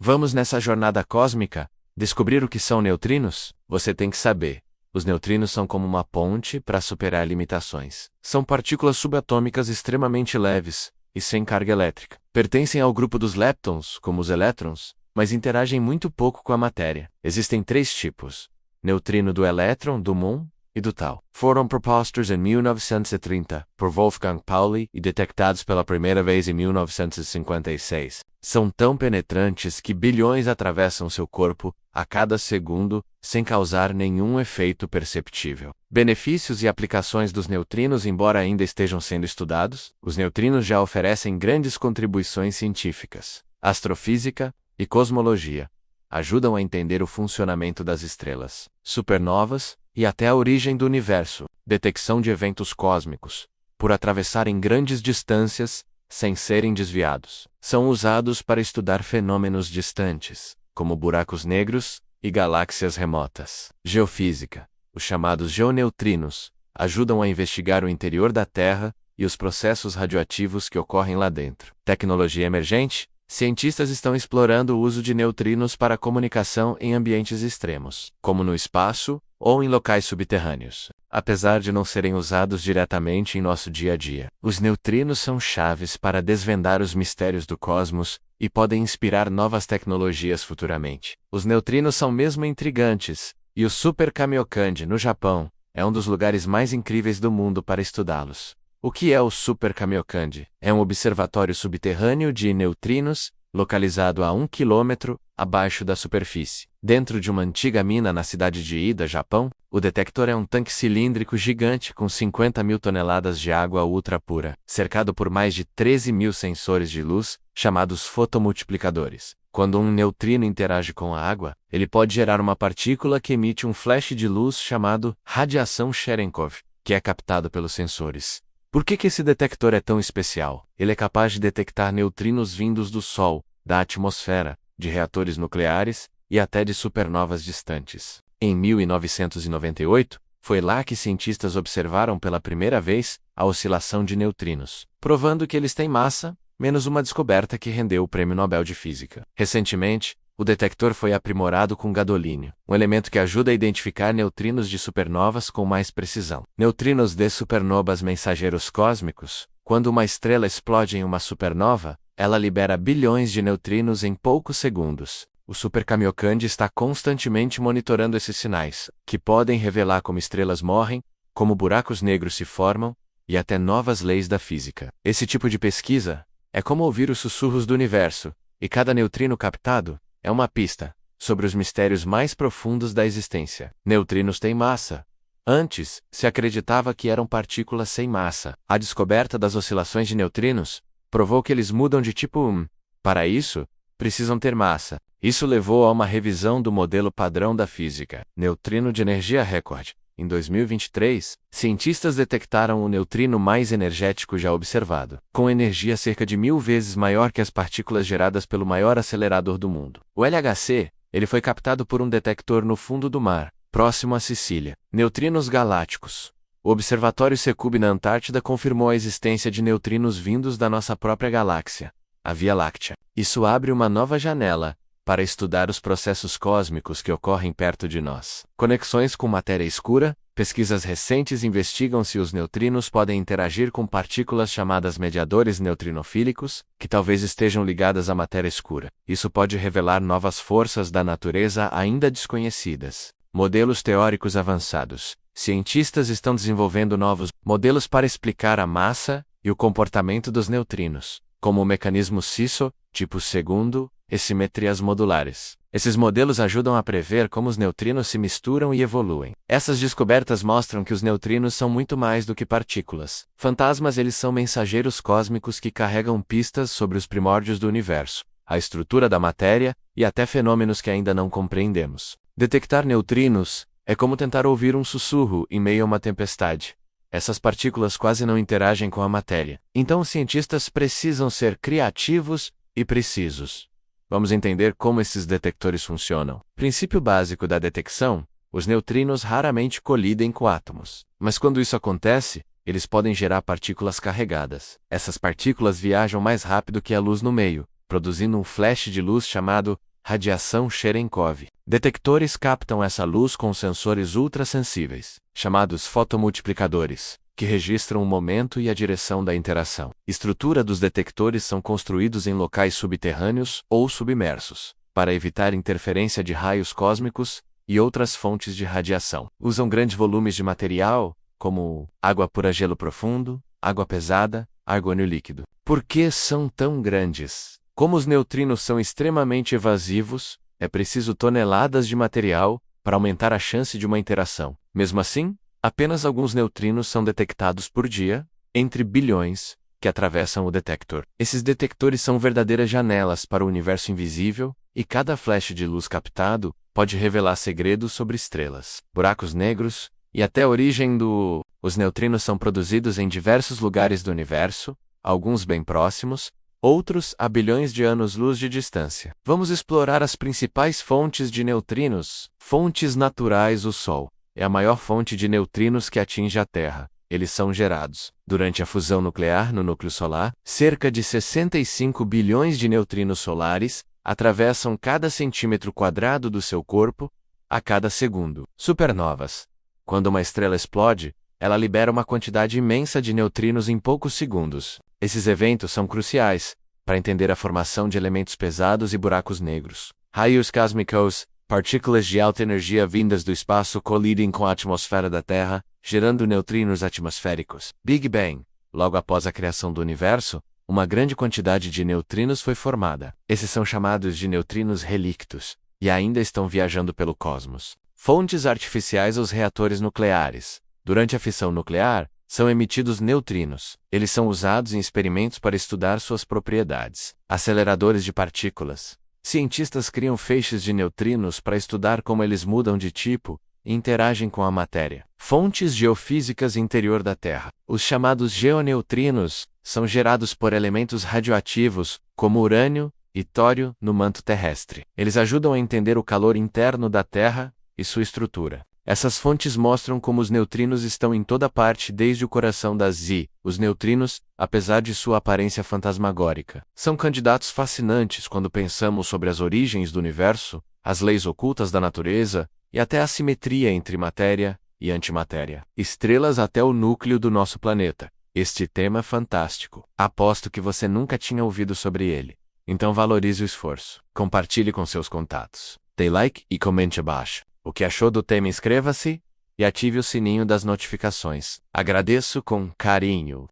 Vamos nessa jornada cósmica descobrir o que são neutrinos? Você tem que saber. Os neutrinos são como uma ponte para superar limitações. São partículas subatômicas extremamente leves e sem carga elétrica. Pertencem ao grupo dos leptons, como os elétrons, mas interagem muito pouco com a matéria. Existem 3 tipos: neutrino do elétron, do muon e do tau. Foram propostos em 1930 por Wolfgang Pauli e detectados pela primeira vez em 1956. São tão penetrantes que bilhões atravessam seu corpo a cada segundo sem causar nenhum efeito perceptível. Benefícios e aplicações dos neutrinos. Embora ainda estejam sendo estudados, os neutrinos já oferecem grandes contribuições científicas. Astrofísica e cosmologia ajudam a entender o funcionamento das estrelas, supernovas e até a origem do universo. Detecção de eventos cósmicos, por atravessarem grandes distâncias sem serem desviados. São usados para estudar fenômenos distantes, como buracos negros e galáxias remotas. Geofísica. Os chamados geoneutrinos ajudam a investigar o interior da Terra e os processos radioativos que ocorrem lá dentro. Tecnologia emergente. Cientistas estão explorando o uso de neutrinos para comunicação em ambientes extremos, como no espaço ou em locais subterrâneos. Apesar de não serem usados diretamente em nosso dia a dia, os neutrinos são chaves para desvendar os mistérios do cosmos e podem inspirar novas tecnologias futuramente. Os neutrinos são mesmo intrigantes, e o Super Kamiokande, no Japão, é um dos lugares mais incríveis do mundo para estudá-los. O que é o Super Kamiokande? É um observatório subterrâneo de neutrinos, localizado a 1 quilômetro abaixo da superfície. Dentro de uma antiga mina na cidade de Ida, Japão, o detector é um tanque cilíndrico gigante com 50 mil toneladas de água ultra pura, cercado por mais de 13 mil sensores de luz, chamados fotomultiplicadores. Quando um neutrino interage com a água, ele pode gerar uma partícula que emite um flash de luz chamado radiação Cherenkov, que é captado pelos sensores. Por que esse detector é tão especial? Ele é capaz de detectar neutrinos vindos do Sol, da atmosfera, de reatores nucleares e até de supernovas distantes. Em 1998, foi lá que cientistas observaram pela primeira vez a oscilação de neutrinos, provando que eles têm massa, menos uma descoberta que rendeu o Prêmio Nobel de Física. Recentemente, o detector foi aprimorado com gadolínio, um elemento que ajuda a identificar neutrinos de supernovas com mais precisão. Neutrinos de supernovas mensageiros cósmicos. Quando uma estrela explode em uma supernova, ela libera bilhões de neutrinos em poucos segundos. O Super Kamiokande está constantemente monitorando esses sinais, que podem revelar como estrelas morrem, como buracos negros se formam, e até novas leis da física. Esse tipo de pesquisa é como ouvir os sussurros do universo, e cada neutrino captado é uma pista sobre os mistérios mais profundos da existência. Neutrinos têm massa. Antes, se acreditava que eram partículas sem massa. A descoberta das oscilações de neutrinos provou que eles mudam de tipo 1. Para isso, precisam ter massa. Isso levou a uma revisão do modelo padrão da física. Neutrino de energia recorde. Em 2023, cientistas detectaram o neutrino mais energético já observado, com energia cerca de 1000 vezes maior que as partículas geradas pelo maior acelerador do mundo. O LHC, ele foi captado por um detector no fundo do mar, próximo a Sicília. Neutrinos galácticos. O Observatório Sekub na Antártida confirmou a existência de neutrinos vindos da nossa própria galáxia, a Via Láctea. Isso abre uma nova janela para estudar os processos cósmicos que ocorrem perto de nós. Conexões com matéria escura. Pesquisas recentes investigam se os neutrinos podem interagir com partículas chamadas mediadores neutrinofílicos, que talvez estejam ligadas à matéria escura. Isso pode revelar novas forças da natureza ainda desconhecidas. Modelos teóricos avançados. Cientistas estão desenvolvendo novos modelos para explicar a massa e o comportamento dos neutrinos, como o mecanismo SISO, tipo segundo, e simetrias modulares. Esses modelos ajudam a prever como os neutrinos se misturam e evoluem. Essas descobertas mostram que os neutrinos são muito mais do que partículas. Fantasmas. Eles são mensageiros cósmicos que carregam pistas sobre os primórdios do universo, a estrutura da matéria e até fenômenos que ainda não compreendemos. Detectar neutrinos é como tentar ouvir um sussurro em meio a uma tempestade. Essas partículas quase não interagem com a matéria. Então os cientistas precisam ser criativos e precisos. Vamos entender como esses detectores funcionam. Princípio básico da detecção: os neutrinos raramente colidem com átomos. Mas quando isso acontece, eles podem gerar partículas carregadas. Essas partículas viajam mais rápido que a luz no meio, produzindo um flash de luz chamado Radiação Cherenkov. Detectores captam essa luz com sensores ultrassensíveis, chamados fotomultiplicadores, que registram o momento e a direção da interação. Estrutura dos detectores são construídos em locais subterrâneos ou submersos, para evitar interferência de raios cósmicos e outras fontes de radiação. Usam grandes volumes de material, como água pura, gelo profundo, água pesada, argônio líquido. Por que são tão grandes? Como os neutrinos são extremamente evasivos, é preciso toneladas de material para aumentar a chance de uma interação. Mesmo assim, apenas alguns neutrinos são detectados por dia, entre bilhões, que atravessam o detector. Esses detectores são verdadeiras janelas para o universo invisível, e cada flash de luz captado pode revelar segredos sobre estrelas, buracos negros e até a origem do... Os neutrinos são produzidos em diversos lugares do universo, alguns bem próximos, outros a bilhões de anos-luz de distância. Vamos explorar as principais fontes de neutrinos. Fontes naturais. O Sol é a maior fonte de neutrinos que atinge a Terra. Eles são gerados durante a fusão nuclear no núcleo solar. Cerca de 65 bilhões de neutrinos solares atravessam cada centímetro quadrado do seu corpo a cada segundo. Supernovas. Quando uma estrela explode, ela libera uma quantidade imensa de neutrinos em poucos segundos. Esses eventos são cruciais para entender a formação de elementos pesados e buracos negros. Raios cósmicos, partículas de alta energia vindas do espaço colidem com a atmosfera da Terra, gerando neutrinos atmosféricos. Big Bang. Logo após a criação do universo, uma grande quantidade de neutrinos foi formada. Esses são chamados de neutrinos relictos, e ainda estão viajando pelo cosmos. Fontes artificiais. Os reatores nucleares. Durante a fissão nuclear, são emitidos neutrinos. Eles são usados em experimentos para estudar suas propriedades. Aceleradores de partículas. Cientistas criam feixes de neutrinos para estudar como eles mudam de tipo e interagem com a matéria. Fontes geofísicas. Interior da Terra. Os chamados geoneutrinos são gerados por elementos radioativos, como urânio e tório, no manto terrestre. Eles ajudam a entender o calor interno da Terra e sua estrutura. Essas fontes mostram como os neutrinos estão em toda parte, desde o coração das Z. Os neutrinos, apesar de sua aparência fantasmagórica, são candidatos fascinantes quando pensamos sobre as origens do universo, as leis ocultas da natureza e até a simetria entre matéria e antimatéria. Estrelas até o núcleo do nosso planeta. Este tema é fantástico. Aposto que você nunca tinha ouvido sobre ele. Então valorize o esforço. Compartilhe com seus contatos. Dê like e comente abaixo. O que achou do tema? Inscreva-se e ative o sininho das notificações. Agradeço com carinho.